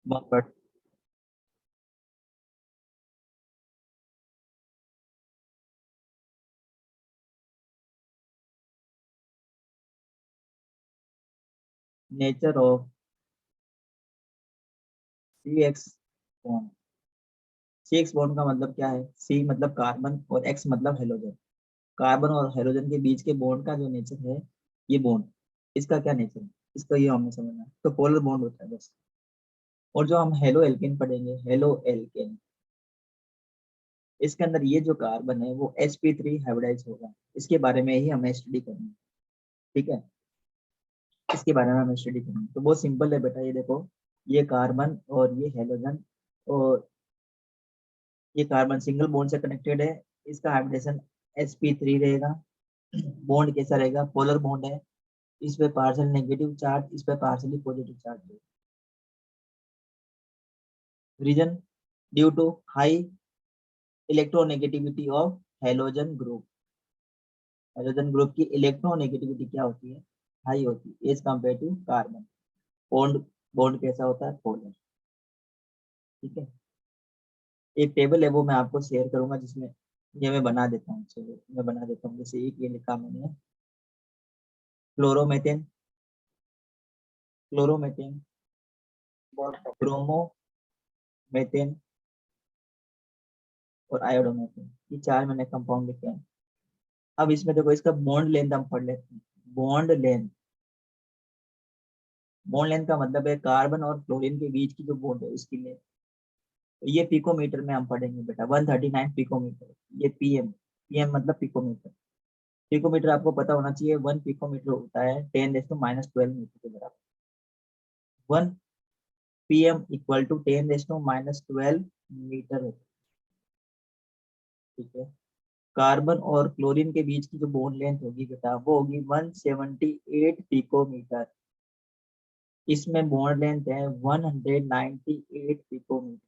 But nature of C X bond. C X bond का मतलब क्या है? सी मतलब कार्बन और एक्स मतलब हेलोजन। कार्बन और हेलोजन के बीच के बॉन्ड का जो नेचर है, ये बॉन्ड, इसका क्या नेचर है, इसका ये हमें समझना है। तो पोलर बॉन्ड होता है बस। और जो हम हेलो एल्केन पढ़ेंगे, हेलो एल्केन, इसके अंदर ये जो कार्बन है वो sp3 हाइब्रिडाइज होगा। इसके बारे में ही हमें स्टडी करनी है। ठीक है, इसके बारे में हमें स्टडी करनी है। तो बहुत सिंपल है बेटा, ये देखो, ये कार्बन और ये हेलोजन, और ये कार्बन सिंगल बॉन्ड से कनेक्टेड है। इसका हाइब्रिडेशन sp3 रहेगा। बॉन्ड कैसा रहेगा? पोलर बॉन्ड है। इस पे पार्शियल नेगेटिव चार्ज, इस पे पार्शियली पॉजिटिव चार्ज है। Reason, due to high electronegativity of halogen group. Halogen group की इलेक्ट्रोनेगेटिविटी क्या होती है? हाई होती है as compare to carbon. Bond, bond कैसा होता है? पोलर। ठीक है, एक टेबल है वो मैं आपको शेयर करूंगा, जिसमें ये मैं बना देता हूँ। चलो मैं बना देता हूँ। जैसे एक ये लिखा मैंने, क्लोरोमेथेन, क्लोरोमेथेन, ब्रोमोमेथेन और आयोडोमेथेन, ये चार मैंने कंपाउंड लिखे हैं। अब इसमें देखो, इसका बॉन्ड लेंथ हम पढ़ लेते हैं। बॉन्ड लेंथ, बॉन्ड लेंथ का मतलब है कार्बन और क्लोरीन के बीच की जो बॉन्ड है उसकी लेंथ। तो ये पिकोमीटर में हम पढ़ेंगे बेटा, 139 पिकोमीटर। ये पीएम, पीएम मतलब पिकोमीटर। पिकोमीटर आपको पता होना चाहिए, 1 पिकोमीटर होता है 10⁻12 मीटर के बराबर। 1 पीएम इक्वल टू 10⁻12 मीटर होता है। ठीक है, कार्बन और क्लोरीन के बीच की जो बॉन्ड लेंथ होगी बेटा, वो होगी 178 पिकोमीटर। इसमें बॉन्ड लेंथ है 198 पिकोमीटर।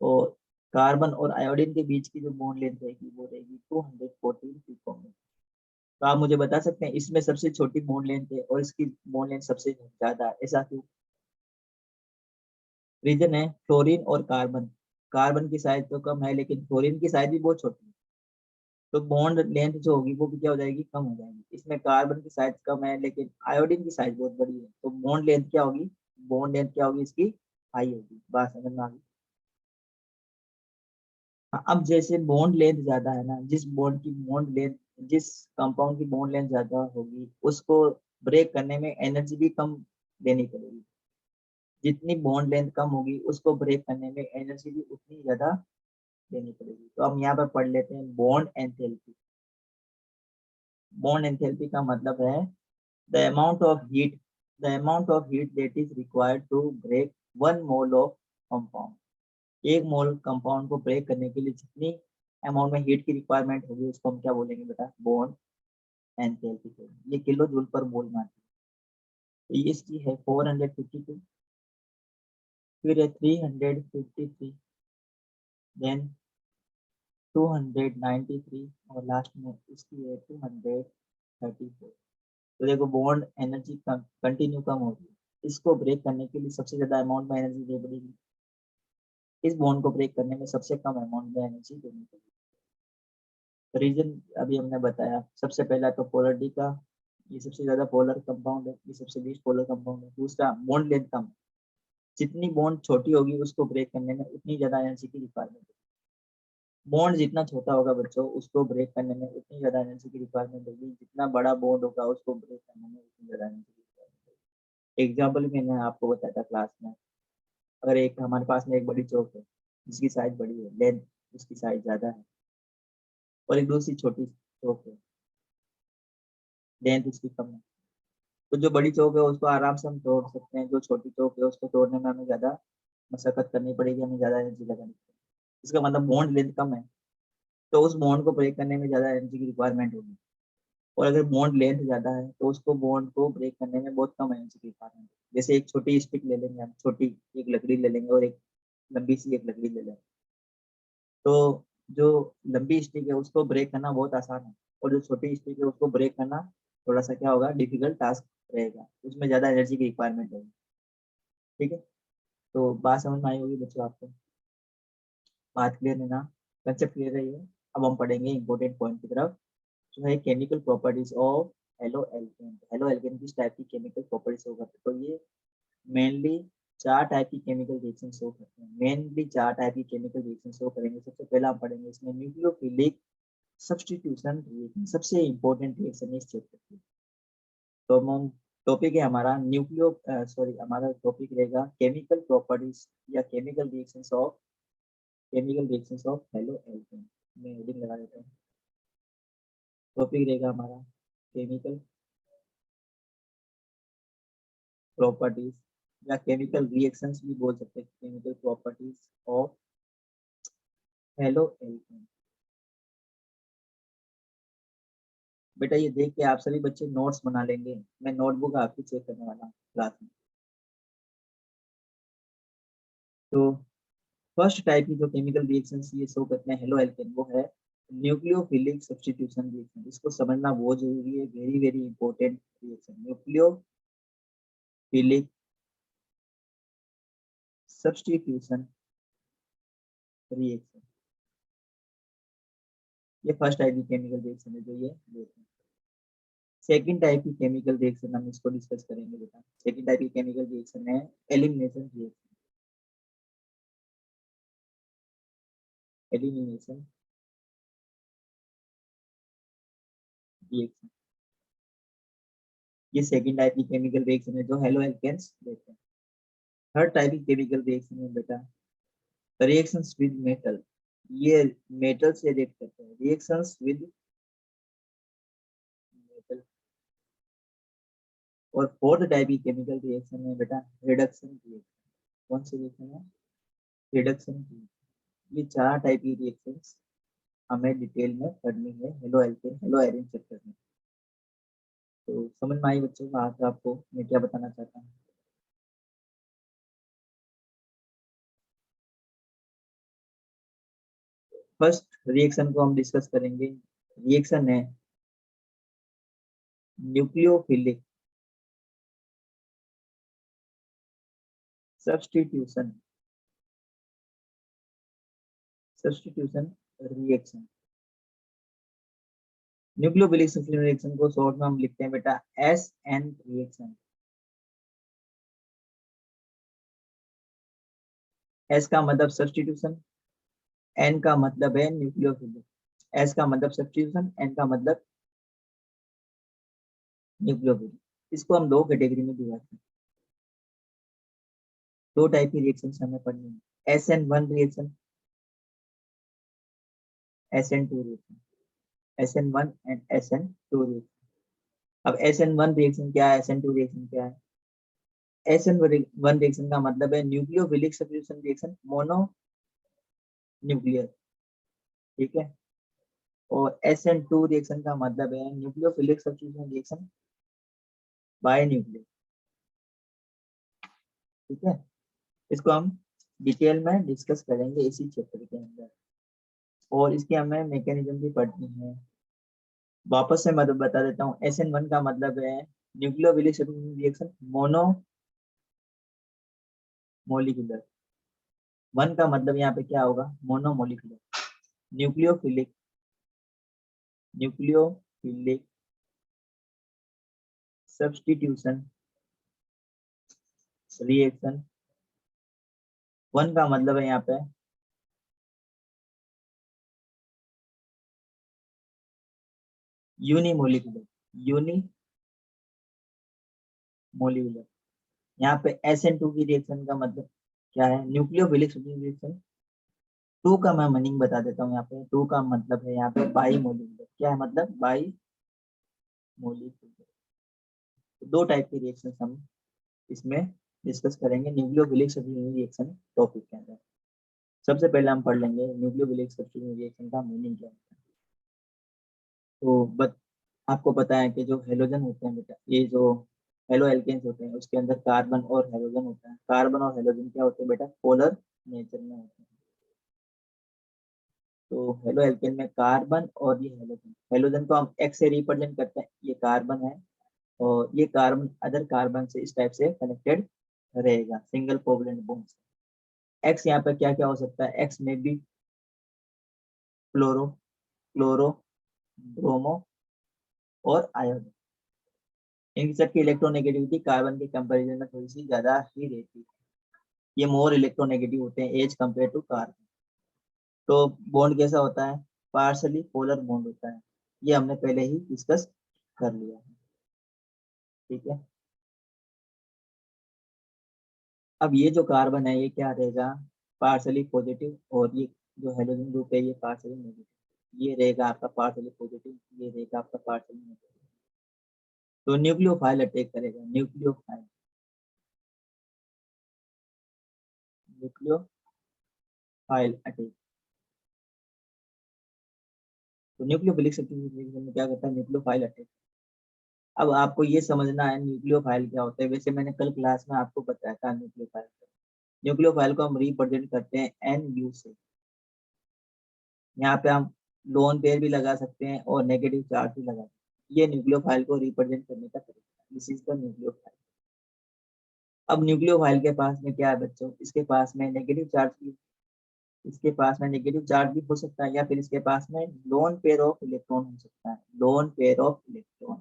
और कार्बन और आयोडीन के बीच की जो बॉन्ड लेंथ रहेगी वो रहेगी 214 पिकोमीटर। तो आप मुझे बता सकते हैं इसमें सबसे छोटी बॉन्ड लेंथ है और इसकी बॉन्ड लेंथ सबसे ज्यादा है, ऐसा क्यों? रीजन है क्लोरीन और कार्बन। कार्बन की साइज तो कम है लेकिन क्लोरीन की साइज भी बहुत छोटी है। तो बॉन्ड लेंथ जो होगी वो भी क्या हो जाएगी? कम हो जाएगी। इसमें कार्बन की साइज कम है लेकिन आयोडीन की साइज बहुत बड़ी है, तो बॉन्ड लेंथ क्या होगी? बॉन्ड लेंथ क्या होगी इसकी? हाई होगी। बात समझ में आ गई? हाँ, अब जैसे बॉन्ड लेंथ ज्यादा है ना, जिस बॉन्ड की बॉन्ड लेंथ, जिस कंपाउंड की बॉन्ड लेंथ ज्यादा होगी उसको ब्रेक करने में एनर्जी भी कम देनी पड़ेगी। जितनी बॉन्ड लेंथ कम होगी उसको ब्रेक करने में एनर्जी भी उतनी ज्यादा देनी पड़ेगी। तो हम यहाँ पर पढ़ लेते हैं बॉन्ड एंथैल्पी। बॉन्ड एंथैल्पी का मतलब है the amount of heat, the amount of heat that is required to break 1 mole of compound। एक मोल कंपाउंड को ब्रेक करने के लिए जितनी अमाउंट में हीट की रिक्वायरमेंट होगी उसको हम क्या बोलेंगे बेटा? Bond enthalpy. ये किलो जूल पर मोल में आती है। तो ये इसकी है 452, फिर है 353, देन 293 और लास्ट में इसकी है 234। तो देखो बॉन्ड एनर्जी कंटिन्यू कम हो रही है। इसको ब्रेक करने के लिए सबसे ज्यादा अमाउंट में एनर्जी दे पड़ेगी। इस बॉन्ड को ब्रेक करने में सबसे कम अमाउंट में एनर्जी देनी पड़ेगी। रीजन अभी हमने बताया। सबसे पहला तो पोलर डी का, ये सबसे ज्यादा पोलर कंपाउंड है, ये सबसे लीस्ट पोलर कंपाउंड है। दूसरा, बॉन्ड लेंथ कम। जितनी बॉन्ड छोटी होगी उसको ब्रेक करने में उतनी ज्यादा एनर्जी की रिक्वायरमेंट है। बॉन्ड जितना छोटा होगा बच्चों, उसको ब्रेक करने में उतनी ज्यादा एनर्जी की रिक्वायरमेंट होगी। जितना बड़ा बॉन्ड होगा उसको ब्रेक करने में उतनी ज्यादा एनर्जी की रिक्वायरमेंट होगी। एग्जाम्पल मैंने आपको बताया था क्लास में। अगर एक हमारे पास में एक बड़ी चौक है जिसकी साइज बड़ी है, लेंथ उसकी साइज ज्यादा है, और एक दूसरी छोटी चौक है, लेंथ उसकी कम है, तो जो बड़ी चौक है उसको आराम से हम तोड़ सकते हैं। जो छोटी चौक है उसको तोड़ने में हमें ज्यादा मशक्कत करनी पड़ेगी, हमें ज्यादा एनर्जी लगानी पड़ेगी। इसका मतलब बॉन्ड लेंथ कम है, तो उस बॉन्ड को ब्रेक करने में ज्यादा एनर्जी की रिक्वायरमेंट होगी। और अगर बॉन्ड लेंथ ज्यादा है तो उसको बॉन्ड को ब्रेक करने में बहुत कम एनर्जी की रिक्वायरमेंट है। जैसे एक छोटी स्टिक ले लेंगे हम, छोटी एक लकड़ी ले लेंगे और एक लंबी सी एक लकड़ी ले लेंगे, तो जो लंबी स्टिक है उसको ब्रेक करना बहुत आसान है, और जो छोटी स्टिक है उसको ब्रेक करना थोड़ा सा क्या होगा? डिफिकल्ट टास्क रहेगा, उसमें ज्यादा एनर्जी की रिक्वायरमेंट होगी। ठीक है, तो बात समझ में आई होगी बच्चों आपको, बात क्लियर है ना, कंसेप्ट क्लियर है ये। अब हम पढ़ेंगे इंपॉर्टेंट पॉइंट की तरफ, जो है chemical properties of halo alkane. Halo alkane किस टाइप की केमिकल प्रॉपर्टीज होगा, तो ये मेनली 4 टाइप की केमिकल रिएक्शन शो करते हैं, मेनली 4 टाइप की केमिकल रिएक्शन शो करेंगे। सबसे पहला हम पढ़ेंगे इसमें न्यूक्लियोफिलिक सब्स्टिट्यूशन रिएक्शन, सबसे इंपॉर्टेंट रिएक्शन है इस चैप्टर की। तो हम टॉपिक है हमारा न्यूक्लियो सॉरी हमारा टॉपिक रहेगा केमिकल प्रॉपर्टीज या chemical reactions of halo alkane. मैं हेडिंग लगा देता हूँ। टॉपिक रहेगा हमारा केमिकल प्रॉपर्टीज या केमिकल रिएक्शंस भी बोल सकते हैं, chemical properties of halo alkane. बेटा ये देख के आप सभी बच्चे नोट्स बना लेंगे, मैं नोटबुक आपकी चेक करने वाला हूँ क्लास में। तो फर्स्ट टाइप की जो केमिकल रिएक्शन ये शो करते हैं हेलो एल्केन, वो है न्यूक्लियोफिलिक सब्स्टिट्यूशन रिएक्शन। इसको समझना बहुत जरूरी है, very very important reaction, nucleophilic substitution reaction. ये फर्स्ट टाइप की केमिकल रिएक्शन है जो ये देते हैं। सेकंड टाइप की केमिकल रिएक्शन हम इसको डिस्कस करेंगे बेटा। सेकंड टाइप की केमिकल रिएक्शन है एलिमिनेशन रिएक्शन। एलिमिनेशन रिएक्शन ये सेकंड टाइप की केमिकल रिएक्शन है जो हेलो एल्केन्स देते हैं। थर्ड टाइप की केमिकल रिएक्शन है बेटा रिएक्शंस विद मेटल। ये मेटल से रिएक्ट करते हैं, रिएक्शंस विद मेटल। और फोर्थ टाइप की केमिकल रिएक्शन है बेटा रिडक्शन रिएक्शन। कौन सी रिएक्शन है? Reduction reaction. ये 4 टाइप की रिएक्शंस हमें डिटेल में पढ़नी है halo alkane hello Erin chapter में। तो समझ में आई बच्चों, आज आपको मैं क्या बताना चाहता हूँ। फर्स्ट रिएक्शन को हम डिस्कस करेंगे, रिएक्शन है nucleophilic substitution substitution reaction. Nucleophilic substitution reaction को शॉर्ट में हम लिखते हैं बेटा SN रिएक्शन। S का मतलब सब्स्टिट्यूशन, N का मतलब है न्यूक्लियोफिलिक। S का मतलब सब्स्टिट्यूशन, N का मतलब न्यूक्लियोफिलिक। इसको हम दो कैटेगरी में डिवाइड करते हैं। दो टाइप की रिएक्शन हमें पढ़नी है, SN1 reaction, SN2 reaction, SN1 and SN2 reaction. अब SN1 रिएक्शन क्या है, SN2 रिएक्शन क्या है? SN1 रिएक्शन का मतलब है nucleophilic substitution reaction mono nuclear, ठीक है। और SN2 रिएक्शन का मतलब है nucleophilic substitution reaction by nuclear, ठीक है। इसको हम डिटेल में डिस्कस करेंगे इसी चैप्टर के अंदर, और इसकी हमें मैकेनिज्म भी पढ़नी है। वापस से मैं बता देता हूँ, SN1 का मतलब है nucleophilic substitution reaction mono molecular. 1 का मतलब यहाँ पे क्या होगा, mono molecular. Nucleophilic nucleophilic substitution reaction 1 का मतलब है यहाँ पे यूनिमोलिकुलर, यूनिमोलिकुलर। यहाँ पे SN2 की रिएक्शन का मतलब क्या है, न्यूक्लियोफिलिक रिएक्शन। 2 का मैं मीनिंग बता देता हूँ। यहाँ पे 2 का मतलब है यहाँ पे बाई मोलिकुलर। क्या है मतलब, बाई मोलिकुलर। तो दो टाइप के रिएक्शन हम इसमें डिस्कस करेंगे न्यूक्लियोफिलिक सब्स्टिट्यूशन रिएक्शन टॉपिक के अंदर। सबसे पहले हम पढ़ लेंगे न्यूक्लियोफिलिक सब्स्टिट्यूशन रिएक्शन का मीनिंग क्या है। तो आपको पता है कि जो हेलोजन होते हैं बेटा, ये जो हेलो एल्केन्स होते हैं उसके अंदर कार्बन और हेलोजन होता है। कार्बन और हेलोजन क्या होते हैं बेटा, पोलर नेचर में होते हैं। तो हेलो एल्केन में कार्बन और ये हेलोजन, हेलोजन को हम एक्स से रिप्रेजेंट करते हैं, ये कार्बन है, और ये कार्बन अदर कार्बन से इस टाइप से कनेक्टेड रहेगा सिंगल कोवलेंट बॉन्ड। एक्स यहाँ पे क्या क्या हो सकता है, एक्स में भी फ्लोरो, क्लोरो, ब्रोमो और आयोडीन। इन सबकी इलेक्ट्रोनेगेटिविटी कार्बन के कंपैरिजन में थोड़ी सी ज्यादा ही रहती है, ये मोर इलेक्ट्रोनेगेटिव होते हैं एज कंपेयर टू कार्बन। तो बॉन्ड कैसा होता है, पार्शली पोलर बॉन्ड होता है, ये हमने पहले ही डिस्कस कर लिया है। ठीक है, अब ये जो कार्बन है ये क्या रहेगा, पार्शली पॉजिटिव, और ये जो हाइड्रोजन ग्रुप है ये पार्शली नेगेटिव। ये रहेगा आपका पार्शली पॉजिटिव, ये रहेगा आपका पार्शली नेगेटिव। तो न्यूक्लियोफाइल अटैक करेगा, न्यूक्लियोफाइल, न्यूक्लियोफाइल अटैक। तो न्यूक्लियोफिलिक सब्स्टिट्यूशन में क्या करता है, न्यूक्लियोफाइल अटैक। अब आपको ये समझना है न्यूक्लियोफाइल क्या होता है। वैसे मैंने कल क्लास में आपको बताया था न्यूक्लियोफाइल। न्यूक्लियोफाइल को हम रिप्रेजेंट करते हैं NU से। यहाँ पे हम लोन पेयर भी लगा सकते हैं और नेगेटिव चार्ज भी लगा सकते हैं। ये न्यूक्लियोफाइल को रिप्रेजेंट करने का तरीका, दिस इज द न्यूक्लियोफाइल। अब न्यूक्लियोफाइल के पास में क्या है बच्चों, इसके पास में नेगेटिव चार्ज भी, इसके पास में नेगेटिव चार्ज भी हो सकता है, या फिर इसके पास में लोन पेयर ऑफ इलेक्ट्रॉन हो सकता है, लोन पेयर ऑफ इलेक्ट्रॉन।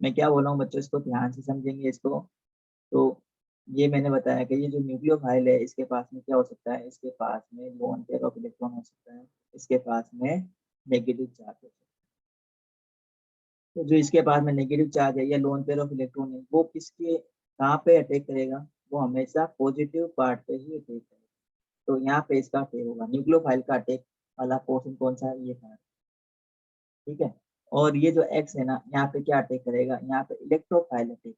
मैं क्या बोल रहा हूँ बच्चों, इसको ध्यान से समझेंगे इसको। तो ये मैंने बताया कि ये जो न्यूक्लियोफाइल है इसके पास में क्या हो सकता है, इसके पास में लोन पेयर ऑफ इलेक्ट्रॉन हो सकता है, इसके पास में नेगेटिव चार्ज हो सकता है। तो जो इसके पास में नेगेटिव चार्ज है या लोन पेयर ऑफ इलेक्ट्रॉन है, वो किसके कहाँ पे अटैक करेगा, वो हमेशा पॉजिटिव पार्ट पे ही अटैक करेगा। तो यहाँ पे इसका अटैक होगा, न्यूक्लियोफाइल का अटैक वाला पोर्शन कौन सा है, ये पार्ट। ठीक है, और ये जो एक्स है ना, यहाँ पे क्या अटैक करेगा, यहाँ पे इलेक्ट्रोफाइल अटैक,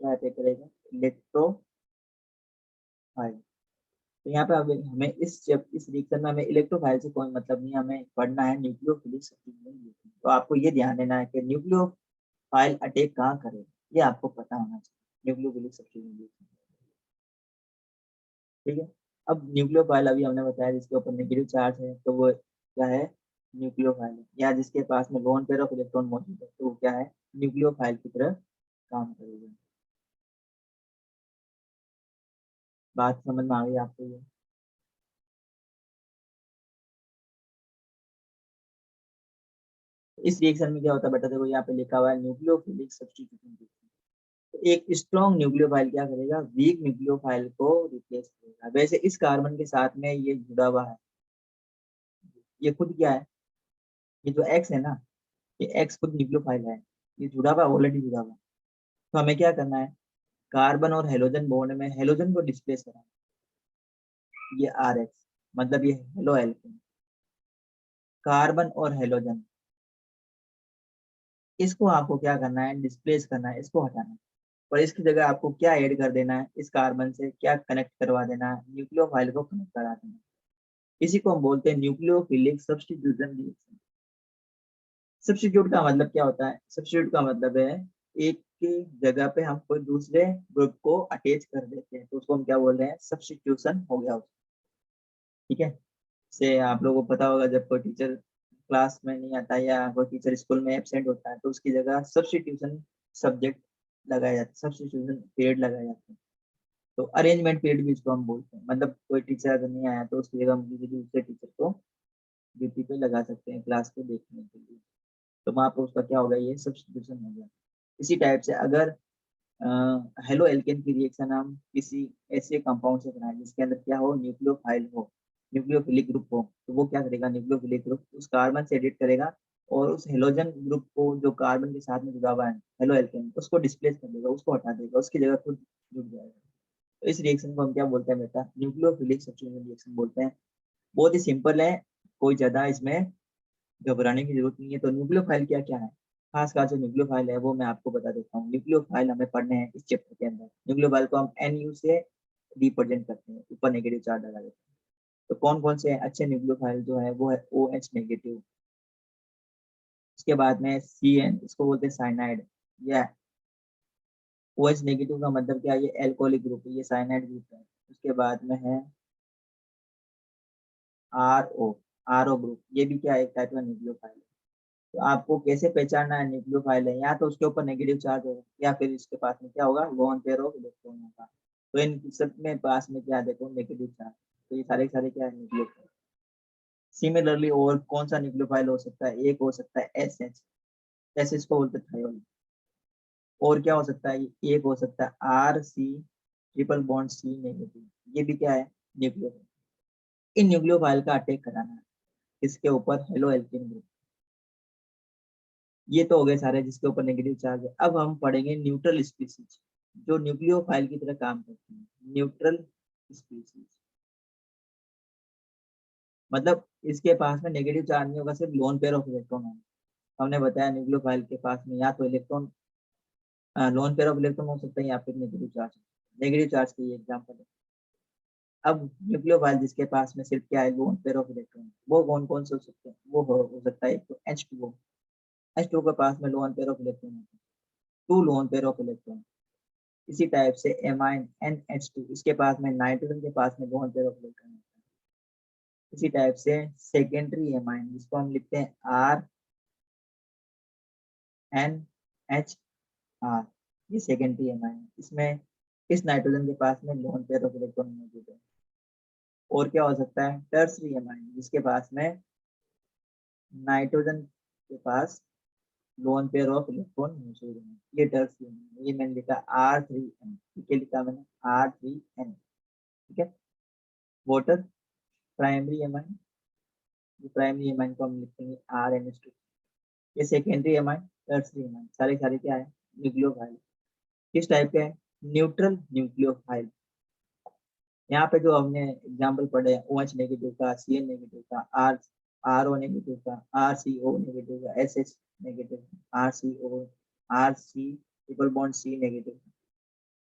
क्या अटैक करेगा, इलेक्ट्रोफाइल। तो यहाँ पे हमें इस रिएक्शन में हमें इलेक्ट्रोफाइल से कोई मतलब नहीं, हमें पढ़ना है न्यूक्लियोफिलिक सब्स्टिट्यूशन। तो आपको ये ध्यान देना है कि न्यूक्लियोफाइल अटैक कहाँ करेगा, ये आपको पता होना चाहिए, न्यूक्लियोफिलिक सब्स्टिट्यूशन। ठीक है, अब न्यूक्लियोफाइल अभी हमने बताया जिसके ऊपर नेगेटिव चार्ज है, तो वो क्या है, न्यूक्लियोफाइल है। या जिसके पास में लोन पेयर ऑफ इलेक्ट्रॉन मौजूद है, तो वो क्या है, न्यूक्लियोफाइल की तरह काम करेगा। बात समझ में आ गई आपको ये। इस रिएक्शन में क्या होता है बेटा, देखो यहाँ पे लिखा हुआ है न्यूक्लियोफिलिक सब्स्टिट्यूशन। तो एक स्ट्रॉन्ग न्यूक्लियोफाइल क्या करेगा, वीक न्यूक्लियोफाइल को रिप्लेस करेगा। वैसे इस कार्बन के साथ में ये जुड़ा हुआ है, ये खुद क्या है, ये जो एक्स है ना, ये एक्स खुद न्यूक्लियोफाइल है, ये जुड़ा हुआ, ऑलरेडी जुड़ा हुआ। तो हमें क्या करना है, कार्बन और हेलोजन बॉन्ड में हेलोजन को डिस्प्लेस करना है। ये RH, मतलब ये हेलो एल्केन, कार्बन और हेलोजन, इसको आपको क्या करना है, डिस्प्लेस करना है, इसको हटाना है। और इसकी जगह आपको क्या ऐड कर देना है, इस कार्बन से क्या कनेक्ट करवा देना है, न्यूक्लियोफाइल को कनेक्ट करा देना है। इसी को हम बोलते हैं न्यूक्लियोफिलिक सब्स्टिट्यूशन रिएक्शन। सब्स्टिट्यूट का मतलब क्या होता है, सब्स्टिट्यूट का मतलब है एक की जगह पे हम कोई दूसरे ग्रुप को अटैच कर देते हैं, तो उसको हम क्या बोल रहे हैं, सब्स्टिट्यूशन हो गया। ठीक है, से आप लोगों को पता होगा जब कोई टीचर क्लास में नहीं आता या कोई टीचर स्कूल में एब्सेंट होता है, तो उसकी जगह सब्स्टिट्यूशन सब्जेक्ट लगाया जाता है, सब्स्टिट्यूशन पीरियड लगाया जाता है। तो अरेंजमेंट पीरियड भी इसको हम बोलते हैं, मतलब कोई टीचर अगर नहीं आया तो उसकी जगह हम किसी दूसरे टीचर को ड्यूटी पे लगा सकते हैं क्लास को देखने के लिए। तो वहाँ पर उसका क्या होगा, ये सब्स्टिट्यूशन हो गया। इसी टाइप से अगर हेलो एल्केन की रिएक्शन हम किसी ऐसे कंपाउंड से बनाए जिसके अंदर क्या हो, न्यूक्लियोफाइल हो, न्यूक्लियोफिलिक ग्रुप हो, तो वो क्या करेगा, न्यूक्लियोफिलिक ग्रुप उस कार्बन से एडिट करेगा और उस हेलोजन ग्रुप को जो कार्बन के साथ में जुड़ा हुआ है हेलो एल्केन, उसको डिस्प्लेस कर देगा, उसको हटा देगा, उसकी जगह खुद जुड़ जाएगा। तो इस रिएक्शन को हम क्या बोलते हैं बेटा, न्यूक्लियोफिलिक सब्स्टिट्यूशन रिएक्शन बोलते हैं। बहुत ही सिंपल है, कोई ज्यादा इसमें घबराने की जरूरत नहीं है। तो न्यूक्लियोफाइल क्या क्या है, खास खास जो न्यूक्लियोफाइल है वो मैं आपको बता देता हूँ। न्यूक्लियोफाइल हमें पढ़ने हैं इस चैप्टर के अंदर। न्यूक्लियोफाइल को हम NU से रिप्रेजेंट करते हैं, ऊपर नेगेटिव चार्ज लगा देते हैं। तो कौन कौन से अच्छे न्यूक्लियोफाइल जो है वो है OH नेगेटिव, उसके बाद में CN, इसको बोलते हैं साइनाइड। या OH नेगेटिव का मतलब क्या है, ये एल्कोहलिक ग्रुप है, ये साइनाइड ग्रुप है। उसके बाद में है RO, RO ग्रुप, ये भी क्या है, एक टाइप का न्यूक्लियोफाइल है। तो आपको कैसे पहचानना है न्यूक्लियोफाइल है, या तो उसके ऊपर नेगेटिव चार्ज होगा या फिर इसके पास में क्या होगा, लोन पेयर ऑफ इलेक्ट्रॉन होगा। तो इन सब में पास में क्या देखो, नेगेटिव चार्ज। तो ये सारे सारे क्या है, न्यूक्लियोफाइल। सिमिलरली और कौन सा न्यूक्लियोफाइल हो सकता है, एक हो सकता है एस एच, एस एच को बोलते हैं थायोल। और क्या हो सकता है, एक हो सकता है R C triple bond C negative, ये भी क्या है, न्यूक्लियोफाइल। इन न्यूक्लियोफाइल का अटैक कराना है इसके ऊपर हेलो एल्केन ग्रुप। ये तो हो गए सारे जिसके ऊपर नेगेटिव चार्ज है। अब हम पढ़ेंगे न्यूट्रल स्पीसीज जो न्यूक्लियोफाइल की तरह काम करती है। न्यूट्रल स्पीसीज मतलब इसके पास में नेगेटिव चार्ज नहीं होगा, सिर्फ लोन पेयर ऑफ इलेक्ट्रॉन होगा। हमने बताया न्यूक्लियोफाइल के पास में या तो electron, loan pair of electron हो सकता है या फिर नेगेटिव चार्ज। नेगेटिव चार्ज की एग्जाम्पल है। अब न्यूक्लियोफाइल जिसके पास में सिर्फ क्या है, लोन पेयर ऑफ इलेक्ट्रॉन, वो कौन कौन से हो सकते हैं, वो हो सकता है एक तो H2O। H2O के पास में लोन पेयर ऑफ इलेक्ट्रॉन होता है, two lone pair of electron. इसी टाइप से एमाइन NH2, इसके पास में नाइट्रोजन के पास में लोन पेयर ऑफ इलेक्ट्रॉन होता है। इसी टाइप से सेकेंडरी एमाइन जिसको हम लिखते हैं RNHR, ये सेकेंडरी एमाइन, इसमें इस नाइट्रोजन के पास में लोन पेयर ऑफ इलेक्ट्रॉन मौजूद है। और क्या हो सकता है, टर्सरी एमाइन जिसके पास में नाइट्रोजन के पास लोन पेयर ऑफ इलेक्ट्रॉन मौजूद है, ये टर्सरी एमाइन। ये मैंने लिखा R3N, ठीक है, लिखा मैंने R3N, ठीक है। Water primary amine, primary amine को हम लिखेंगे RNH2। ये सेकेंडरी एमाइन, टर्सरी एमाइन, सारे सारे क्या है, न्यूक्लियोफाइल। किस टाइप के हैं, न्यूट्रल न्यूक्लियोफाइल। यहाँ पे जो हमने एग्जाम्पल पढ़े OH नेगेटिव का, CN नेगेटिव का, RO नेगेटिव का, RCO नेगेटिव का, SS negative, RCO, RC triple bond C negative.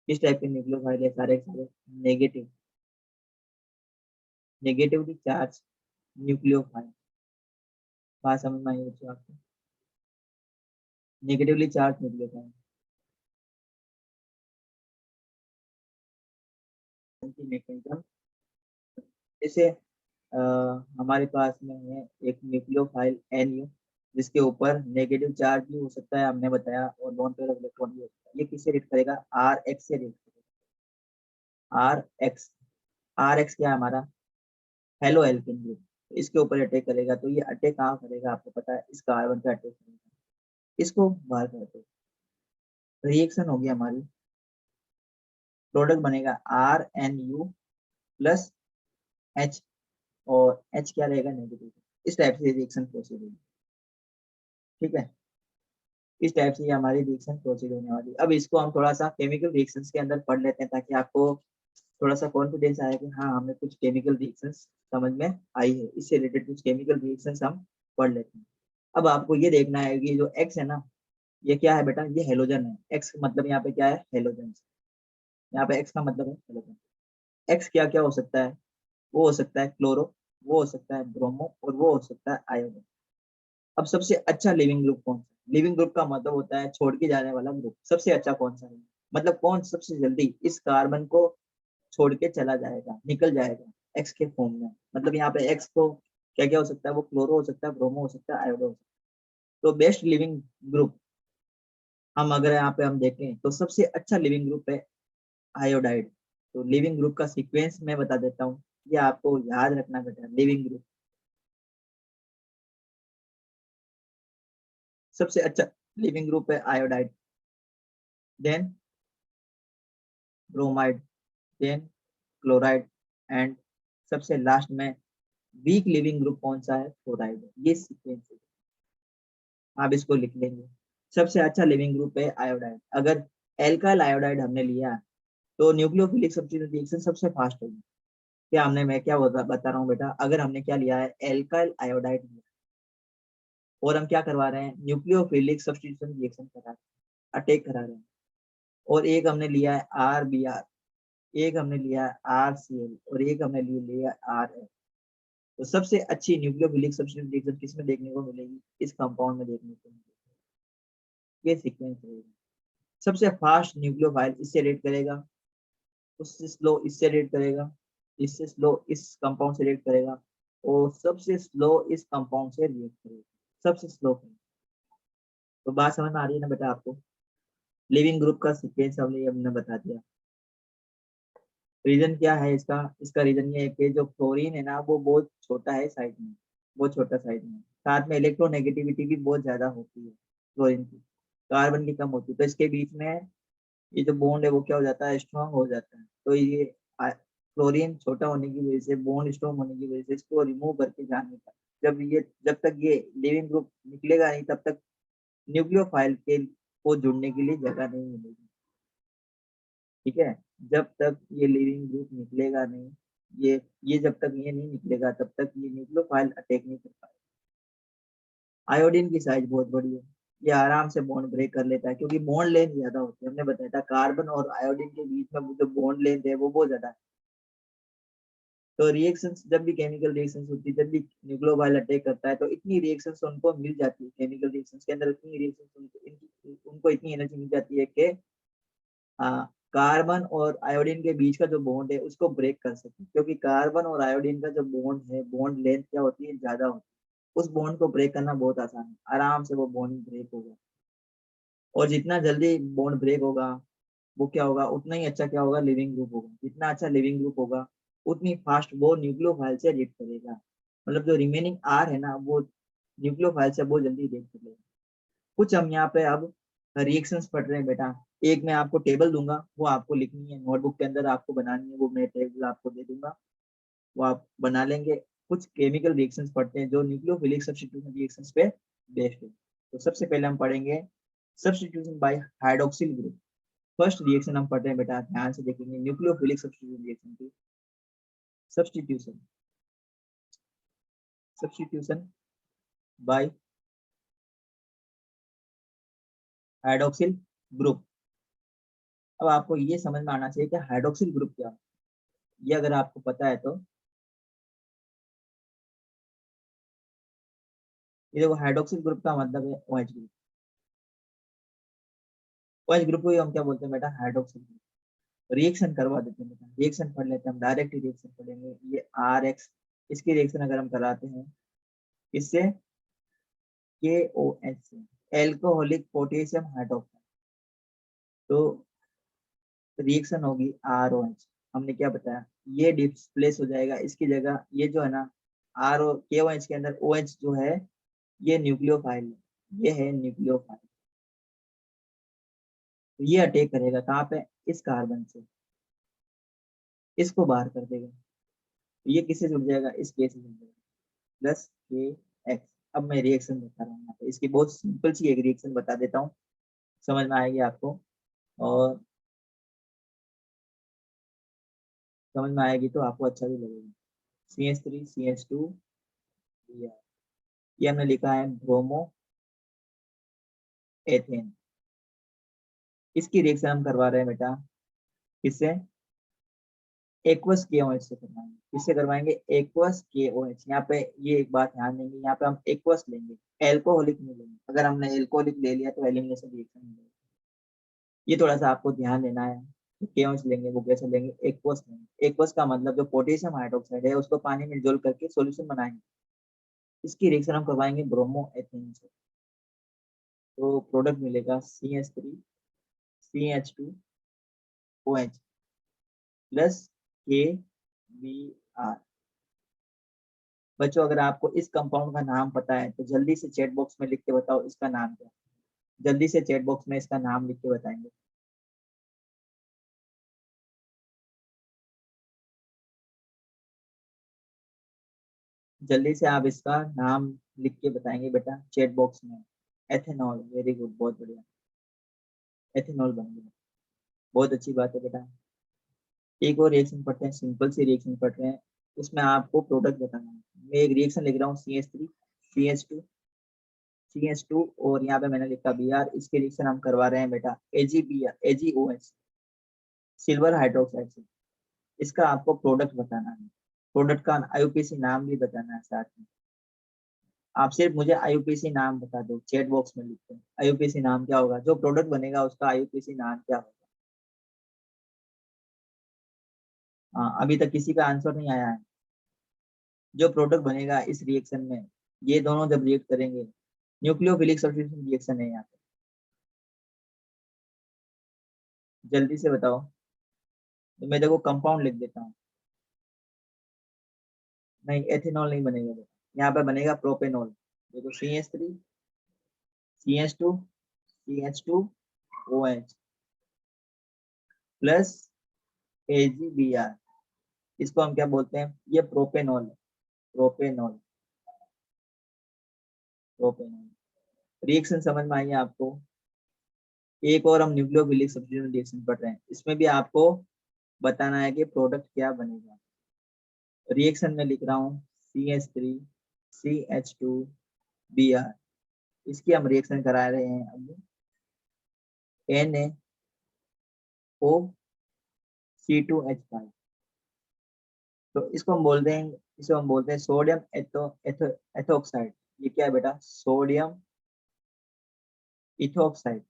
किस टाइप के न्यूक्लियोफाइल है, सारे सारे नेगेटिव, नेगेटिवली चार्ज न्यूक्लियोफाइल। बात समझ में आई बच्चों आपको, नेगेटिवली चार्ज न्यूक्लियोफाइल। मैकेनिज्म जैसे हमारे पास में है एक न्यूक्लियोफाइल NU, जिसके ऊपर नेगेटिव चार्ज भी हो सकता है, हमने बताया, और नॉन पेयर ऑफ इलेक्ट्रॉन भी हो सकता है। ये किससे रिएक्ट करेगा, RX से रिएक्ट करेगा। RX क्या है हमारा, हेलो एल्केन ग्रुप, इसके ऊपर अटैक करेगा। तो ये अटैक कहाँ करेगा, आपको पता है, इस कार्बन पे अटैक करेगा, इसको बाहर कर दो। रिएक्शन होगी हमारी, प्रोडक्ट बनेगा RNU प्लस H, और H क्या रहेगा, नेगेटिव। इस टाइप से रिएक्शन प्रोसीड होगी, ठीक है। इस टाइप से ये हमारी रिएक्शन प्रोसीड होने वाली। अब इसको हम थोड़ा सा केमिकल रिएक्शंस के अंदर पढ़ लेते हैं, ताकि आपको थोड़ा सा कॉन्फिडेंस आए कि हाँ हमें कुछ केमिकल रिएक्शंस समझ में आई है। इससे रिलेटेड कुछ केमिकल रिएक्शंस हम पढ़ लेते हैं। अब आपको ये देखना है कि जो X है ना, ये क्या है बेटा, ये हेलोजन है। X मतलब यहाँ पे क्या है, हेलोजन। यहाँ पे X का मतलब है हेलोजन। X क्या क्या हो सकता है, वो हो सकता है क्लोरो, वो हो सकता है ब्रोमो, और वो हो सकता है आयोडीन। अब सबसे अच्छा लिविंग ग्रुप कौन सा, लिविंग ग्रुप का मतलब होता है छोड़ के जाने वाला ग्रुप। सबसे अच्छा कौन सा है, मतलब कौन सबसे जल्दी इस कार्बन को छोड़ के चला जाएगा, निकल जाएगा एक्स के फॉर्म में। मतलब यहाँ पे एक्स को क्या क्या हो सकता है, वो क्लोरो हो सकता है, ब्रोमो हो सकता है, आयोडो हो सकता है। तो बेस्ट लिविंग ग्रुप हम अगर यहाँ पे हम देखें तो सबसे अच्छा लिविंग ग्रुप है आयोडाइड। तो लिविंग ग्रुप का सीक्वेंस मैं बता देता हूँ, ये आपको याद रखना बेटा। लिविंग ग्रुप सबसे अच्छा लिविंग ग्रुप है iodide, then bromide, then chloride, and सबसे लास्ट में वीक लिविंग ग्रुप कौन सा है, फ्लोराइड। ये सीक्वेंस है, आप इसको लिख लेंगे। सबसे अच्छा लिविंग ग्रुप है आयोडाइड। अगर एल्काइल आयोडाइड हमने लिया तो न्यूक्लियोफिलिक सब्स्टिट्यूशन रिएक्शन सबसे फास्ट होगी। क्या हमने, मैं क्या बता रहा हूँ बेटा, अगर हमने क्या लिया है, एल्काइल आयोडाइड लिया, और हम क्या करवा रहे हैं, न्यूक्लियोफिलिक सब्स्टिट्यूशन रिएक्शन करा रहे हैं, अटैक करा रहे हैं। और एक हमने लिया है RBr, एक हमने लिया है RCl, और एक हमने लिया RF। तो सबसे अच्छी न्यूक्लियोफिलिक सब्स्टिट्यूशन रिएक्शन किसमें देखने को मिलेगी, इस कंपाउंड में देखने को मिलेगी। ये सीक्वेंस रहेगा। सबसे फास्ट न्यूक्लियोफाइल इससे रेट करेगा, उससे स्लो इससे रेट करेगा, इससे स्लो इस कंपाउंड से रेट करेगा, और सबसे स्लो इस कंपाउंड से रिएक्ट करेगा, सबसे स्लो। तो बात समझ में आ रही है ना बेटा आपको? लिविंग ग्रुप का सीक्वेंस हमने बता दिया। रीजन क्या है इसका? इसका रीजन ये है कि जो फ्लोरीन है ना वो बहुत छोटा है साइज में, बहुत छोटा साइज में, साथ में इलेक्ट्रोनेगेटिविटी भी बहुत ज्यादा होती है फ्लोरीन की, कार्बन की कम होती है, तो इसके बीच में ये जो बॉन्ड है वो क्या हो जाता है, स्ट्रॉन्ग हो जाता है। तो ये फ्लोरीन छोटा होने की वजह से, बॉन्ड स्ट्रॉन्ग होने की वजह से इसको रिमूव करके जाने का, जब तक ये लिविंग ग्रुप निकलेगा नहीं तब तक न्यूक्लियोफाइल के को जुड़ने के लिए जगह नहीं मिलेगी। ठीक है, जब तक ये लिविंग ग्रुप निकलेगा नहीं, ये जब तक ये नहीं निकलेगा तब तक ये न्यूक्लियोफाइल अटैक नहीं कर पाएगा। आयोडीन की साइज बहुत बड़ी है, ये आराम से बॉन्ड ब्रेक कर लेता है क्योंकि बॉन्ड लेंथ ज्यादा होती है। हमने बताया था कार्बन और आयोडीन के बीच में जो बॉन्ड लेंथ है वो बहुत ज्यादा है। तो रिएक्शंस, जब भी केमिकल रिएक्शंस होती है, जब भी न्यूक्लियोफाइल अटैक करता है, तो इतनी रिएक्शंस उनको मिल जाती है, केमिकल रिएक्शंस के अंदर इतनी रिएक्शंस उनको इतनी एनर्जी मिल जाती है कि कार्बन और आयोडीन के बीच का जो बॉन्ड है उसको ब्रेक कर सके, क्योंकि कार्बन और आयोडीन का जो बॉन्ड है, बॉन्ड लेंथ क्या होती है, ज्यादा होती है। उस बॉन्ड को ब्रेक करना बहुत आसान है, आराम से वो बॉन्ड ब्रेक होगा। और जितना जल्दी बॉन्ड ब्रेक होगा वो क्या होगा, उतना ही अच्छा क्या होगा, लिविंग ग्रुप होगा। जितना अच्छा लिविंग ग्रुप होगा उतनी फास्ट वो न्यूक्लियोफाइल से रिएक्ट करेगा, मतलब जो रिमेनिंग आर है ना वो न्यूक्लियोफाइल से बहुत जल्दी रिएक्ट करेगा। कुछ हम यहाँ पे अब रिएक्शंस पढ़ रहे हैं बेटा। एक मैं आपको टेबल दूंगा, वो आपको लिखनी है नोटबुक के अंदर, आपको बनानी है, वो मैं टेबल आपको दे दूंगा, वो आप बना लेंगे। कुछ केमिकल रिएक्शंस पढ़ते हैं जो न्यूक्लियोफिलिक सब्स्टिट्यूशन रिएक्शंस पे बेस्ड है। तो सबसे पहले हम पढ़ेंगे substitution by hydroxyl group. First reaction हम पढ़ रहे हैं बेटा, ध्यान से देखेंगे, न्यूक्लियोफिलिक सब्स्टिट्यूशन रिएक्शन की। Substitution, substitution by hydroxyl group. अब आपको ये समझ में आना चाहिए कि हाइड्रोक्सिल ग्रुप क्या है। ये अगर आपको पता है तो ये देखो, हाइड्रोक्सिल ग्रुप का मतलब है OH ग्रुप। OH ग्रुप को ही हम क्या बोलते हैं बेटा, हाइड्रोक्सिल ग्रुप। रिएक्शन करवा देते हैं बेटा, रिएक्शन पढ़ लेते हैं हम, डायरेक्ट रिएक्शन पढ़ेंगे। ये RX, इसकी रिएक्शन अगर हम कराते हैं इससे, KOH से, एल्कोहलिक पोटेशियम हाइड्रोक्साइड, तो रिएक्शन होगी ROH। हमने क्या बताया, ये डिस्प्लेस हो जाएगा, इसकी जगह ये जो है ना, RO KOH के अंदर OH जो है ये न्यूक्लियोफाइल है, ये है न्यूक्लियोफाइल। तो ये अटैक करेगा कहाँ पे, इस कार्बन से, इसको बाहर कर देगा। तो ये किससे जुड़ जाएगा, इस के से जुड़ जाएगा, प्लस KX। अब मैं रिएक्शन बता रहा हूँ यहाँ पे, इसकी बहुत सिंपल सी एक रिएक्शन बता देता हूँ, समझ में आएगी आपको, और समझ में आएगी तो आपको अच्छा भी लगेगा। CH3 CH2, ये हमने लिखा है ब्रोमो एथेन। इसकी रिएक्शन हम करवा रहे हैं बेटा, किससे, एक्वस KOH से करवाएंगे। किससे करवाएंगे, एक्वस KOH। यहाँ पे ये एक बात ध्यान देंगे, यहाँ पे हम एक्वस लेंगे, एल्कोहलिक नहीं लेंगे। अगर हमने एल्कोहलिक ले लिया तो एलिमिनेशन रिएक्शन नहीं लेंगे, ये थोड़ा सा आपको ध्यान देना है। तो KOH लेंगे, वो कैसे लेंगे, एक्वस लेंगे। एक्वस का मतलब जो पोटेशियम हाइड्रोक्साइड है उसको पानी में डिसोल्व करके सोल्यूशन बनाएंगे। इसकी रिएक्शन हम करवाएंगे ब्रोमो एथेन से, तो प्रोडक्ट मिलेगा CH3 CH2OH प्लस KBr। बच्चों अगर आपको इस कंपाउंड का नाम पता है तो जल्दी से चैट बॉक्स में लिख के बताओ इसका नाम क्या है। जल्दी से चैट बॉक्स में इसका नाम लिख के बताएंगे। जल्दी से आप इसका नाम लिख के बताएंगे बेटा चैट बॉक्स में। एथेनॉल, वेरी गुड, बहुत बढ़िया, एथेनॉल बन गया, बहुत अच्छी बात है बेटा। एक और रिएक्शन पढ़ते हैं, सिंपल सी रिएक्शन पढ़ रहे हैं, उसमें आपको प्रोडक्ट बताना है। मैं एक रिएक्शन लिख रहा हूँ, CH3 CH2 और यहाँ पे मैंने लिखा Br। इसके रिएक्शन हम करवा रहे हैं बेटा AgOH, सिल्वर हाइड्रोक्साइड से। इसका आपको प्रोडक्ट बताना है, प्रोडक्ट का IUPAC नाम भी बताना है साथ में। आप सिर्फ मुझे IUPAC नाम बता दो, चैट बॉक्स में लिखते हैं IUPAC नाम क्या होगा, जो प्रोडक्ट बनेगा उसका IUPAC नाम क्या होगा। हाँ, अभी तक किसी का आंसर नहीं आया है। जो प्रोडक्ट बनेगा इस रिएक्शन में, ये दोनों जब रिएक्ट करेंगे न्यूक्लियोफिलिक सब्स्टिट्यूशन रिएक्शन है यहाँ पे, जल्दी से बताओ। तो मैं देखो कंपाउंड लिख देता हूँ। नहीं, एथेनॉल नहीं बनेगा बेटा, यहाँ पे बनेगा प्रोपेनॉल। देखो CH3 CH2 CH2OH plus AgBr, इसको हम क्या बोलते हैं, ये प्रोपेनॉल है, प्रोपेनॉल, प्रोपेनॉल। रिएक्शन समझ में आई है आपको। एक और हम न्यूक्लियोफिलिक सब्स्टिट्यूशन रिएक्शन पढ़ रहे हैं, इसमें भी आपको बताना है कि प्रोडक्ट क्या बनेगा। रिएक्शन में लिख रहा हूँ CH3 CH2Br, इसकी हम रिएक्शन करा रहे हैं अब NaOC2H5। तो इसको हम बोलते हैं, इसको हम बोलते हैं सोडियम एथोक्साइड। ये क्या है बेटा, सोडियम इथोक्साइड,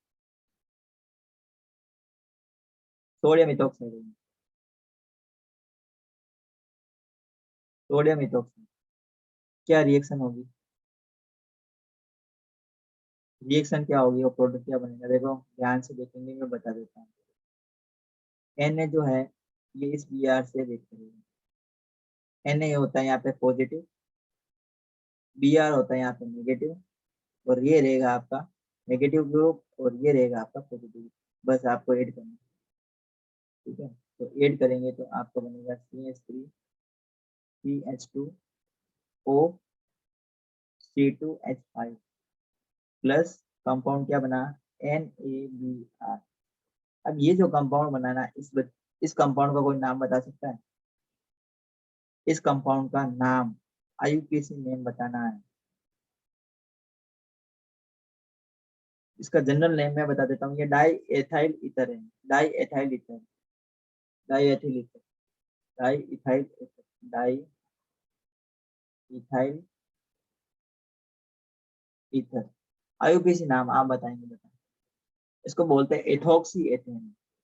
सोडियम इथोक्साइड है, सोडियम इथोक्साइड। क्या रिएक्शन होगी, रिएक्शन क्या होगी और प्रोडक्ट क्या बनेगा, देखो ध्यान से देखेंगे, मैं बता देता हूँ। Na जो है ये इस Br से रिएक्ट करेगा। Na होता है यहाँ पे पॉजिटिव, Br होता है यहाँ पे नेगेटिव, और ये रहेगा आपका नेगेटिव ग्रुप और ये रहेगा आपका पॉजिटिव। बस आपको ऐड करना है, ठीक है। तो ऐड करेंगे तो आपको बनेगा CH3 CH2O C2H5 plus compound क्या बना, NaBr। अब ये जो कंपाउंड बनाना, इस कंपाउंड का कोई नाम बता सकता है, इस कंपाउंड का नाम, IUPAC नेम बताना है। इसका जनरल नेम मैं बता देता हूँ, ये die ethyl ether diethyl ethyl diethyl ether diethyl ether diethyl ether ईथर। IUPAC नाम आप बताएंगे बेटा। इसको बोलते हैं एथोक्सी एथेन।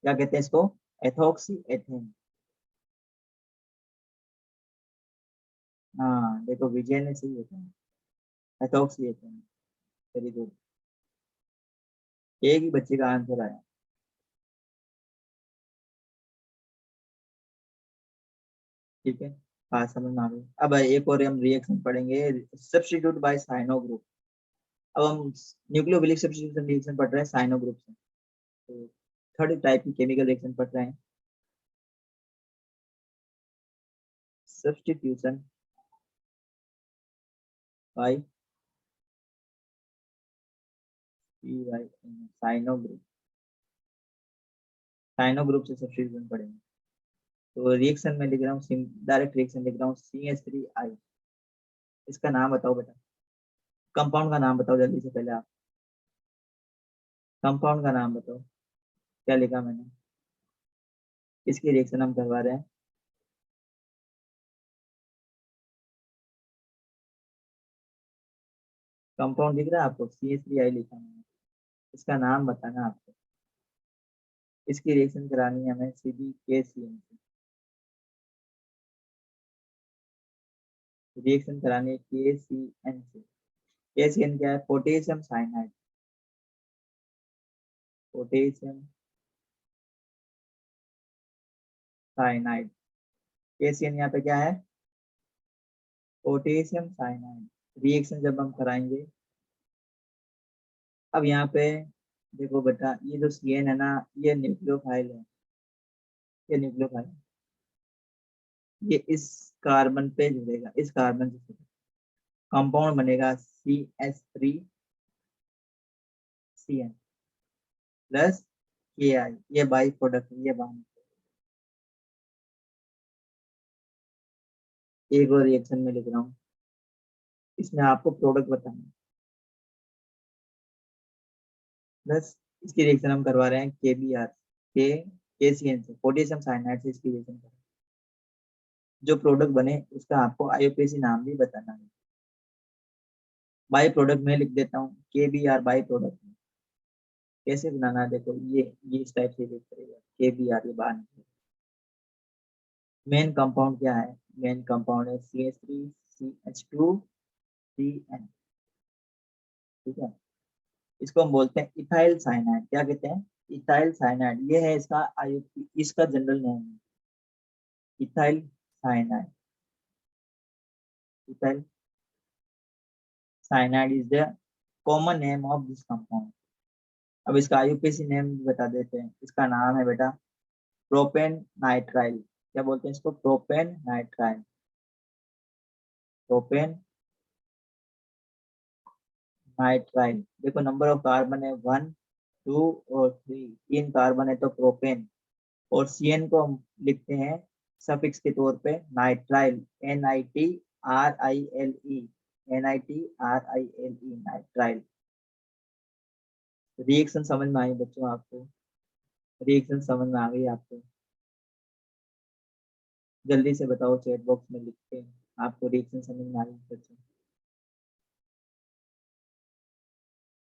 क्या कहते हैं इसको, एथोक्सी एथेन। हाँ देखो विजय ने सही बताया, एथोक्सी एथेन। वेरी गुड, एक ही बच्चे का आंसर आया, ठीक है। हाँ समझ में आ गई। अब एक और हम रिएक्शन पढ़ेंगे, सब्स्टिट्यूट बाय साइनो ग्रुप। अब हम न्यूक्लियोफिलिक सब्स्टिट्यूशन रिएक्शन पढ़ रहे हैं साइनो ग्रुप से। तो थर्ड टाइप की केमिकल रिएक्शन पढ़ रहे हैं, substitution by cyano group, cyano group से सब्स्टिट्यूशन पढ़ेंगे। तो रिएक्शन में लिख रहा हूँ, डायरेक्ट रिएक्शन लिख रहा हूँ CH3I। इसका नाम बताओ बेटा, कंपाउंड का नाम बताओ जल्दी से, पहले आप कंपाउंड का नाम बताओ, क्या लिखा मैंने, इसकी रिएक्शन हम करवा रहे हैं। कंपाउंड दिख रहा है आपको, CH3I लिखा मैंने, इसका नाम बताना आपको। इसकी रिएक्शन करानी है हमें सीधी KCN से, रिएक्शन करानी है KCN से। KCN क्या है, potassium cyanide, potassium cyanide. KCN यहाँ पे क्या है, पोटेशियम साइनाइड। रिएक्शन जब हम कराएंगे, अब यहाँ पे देखो बेटा, ये जो CN है ना, ये न्यूक्लियोफाइल है, ये न्यूक्लियोफाइल, ये इस कार्बन पे जुड़ेगा, इस कार्बन से कंपाउंड बनेगा CH3CN प्लस KI, ये बाई प्रोडक्ट, ये बाई। एक और रिएक्शन में लिख रहा हूँ, इसमें आपको प्रोडक्ट बताना है, प्लस इसकी रिएक्शन हम करवा रहे हैं KBr, के KCN से, पोटेशियम साइनाइड से इसकी रिएक्शन करें। जो प्रोडक्ट बने उसका आपको IUPAC नाम भी बताना है। बाई प्रोडक्ट में लिख देता हूँ KBr बाई प्रोडक्ट। कैसे बनाना है, देखो ये इस टाइप से लिख करेगा KBr, ये बाहर निकलेगा। मेन कंपाउंड क्या है, मेन कंपाउंड है CH3CH2CN ठीक है। इसको हम बोलते हैं इथाइल साइनाइड। क्या कहते हैं? Ethyl cyanide. ये है इसका IUP, इसका जनरल नेम है ethyl cyanide. Ethyl cyanide is the common name of this compound. अब इसका IUPAC नेम बता देते हैं। इसका नाम है बेटा प्रोपेन नाइट्राइल। क्या बोलते हैं इसको? Propane nitrile. Propane nitrile. देखो नंबर ऑफ कार्बन है 1, 2 और 3। 3 कार्बन है तो प्रोपेन। और CN को हम लिखते हैं सफिक्स के तौर पे nitrile, NITRILE। NITRILE nitrile. Reaction समझ में आई बच्चों आपको? रिएक्शन समझ में आ गई आपको? जल्दी से बताओ चैट बॉक्स में लिख के आपको रिएक्शन समझ में आई बच्चों?